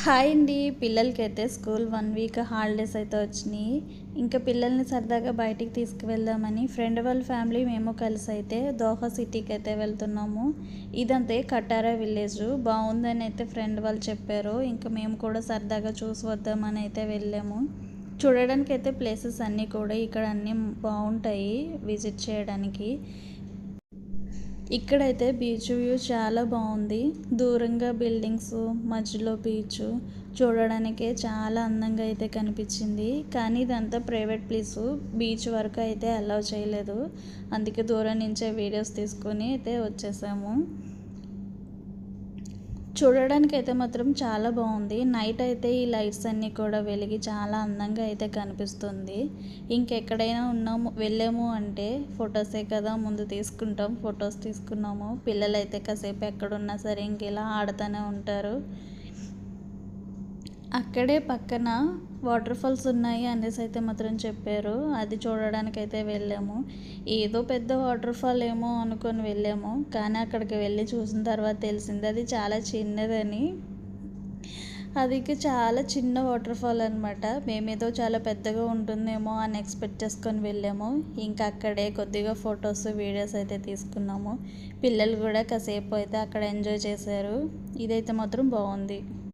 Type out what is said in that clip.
Hi అండి. పిల్లలకైతే school 1 week holidays అయితే వచ్చినాయి. ఇంకా పిల్లల్ని సరదాగా బయటికి తీసుకువెళ్దామని ఫ్రెండ్ వాళ్ళ ఫ్యామిలీ మేము కలిసి అయితే దోహా సిటీకి అయితే వెళ్తున్నాము. ఇదంతే కటారా విలేజ్ బాగుందని అయితే ఫ్రెండ్ వాళ్ళు చెప్పారు. ఇంకా మేము కూడా సరదాగా చూసి వద్దామని అయితే వెళ్ళాము. చూడడానికి అయితే ప్లేసెస్ అన్నీ కూడా ఇక్కడ అన్నీ బాగుంటాయి విజిట్ చేయడానికి. ఇక్కడైతే బీచ్ వ్యూ చాలా బాగుంది. దూరంగా బిల్డింగ్స్, మధ్యలో బీచ్ చూడడానికే చాలా అందంగా అయితే కనిపించింది. కానీ ఇదంతా ప్రైవేట్ ప్లేసు, బీచ్ వరకు అయితే అలౌ చేయలేదు. అందుకే దూరం నుంచే వీడియోస్ తీసుకొని అయితే వచ్చేసాము. చూడడానికి అయితే మాత్రం చాలా బాగుంది. నైట్ అయితే ఈ లైట్స్ అన్నీ కూడా వెలిగి చాలా అందంగా అయితే కనిపిస్తుంది. ఇంకెక్కడైనా వెళ్ళాము అంటే ఫొటోసే కదా ముందు తీసుకుంటాం. ఫొటోస్ తీసుకున్నాము. పిల్లలైతే కాసేపు ఎక్కడున్నా సరే ఇంక ఇలా ఆడుతూనే ఉంటారు. అక్కడే పక్కన వాటర్ ఫాల్స్ ఉన్నాయి అనేసి అయితే మాత్రం చెప్పారు. అది చూడడానికి అయితే వెళ్ళాము. ఏదో పెద్ద వాటర్ ఫాల్ ఏమో అనుకొని వెళ్ళాము. కానీ అక్కడికి వెళ్ళి చూసిన తర్వాత తెలిసింది అది చాలా చిన్నదని. అది చాలా చిన్న వాటర్ ఫాల్ అనమాట. మేమేదో చాలా పెద్దగా ఉంటుందేమో అని ఎక్స్పెక్ట్ చేసుకొని వెళ్ళాము. ఇంకా అక్కడే కొద్దిగా ఫొటోస్, వీడియోస్ అయితే తీసుకున్నాము. పిల్లలు కూడా కాసేపు అయితే అక్కడ ఎంజాయ్ చేశారు. ఇదైతే మాత్రం బాగుంది.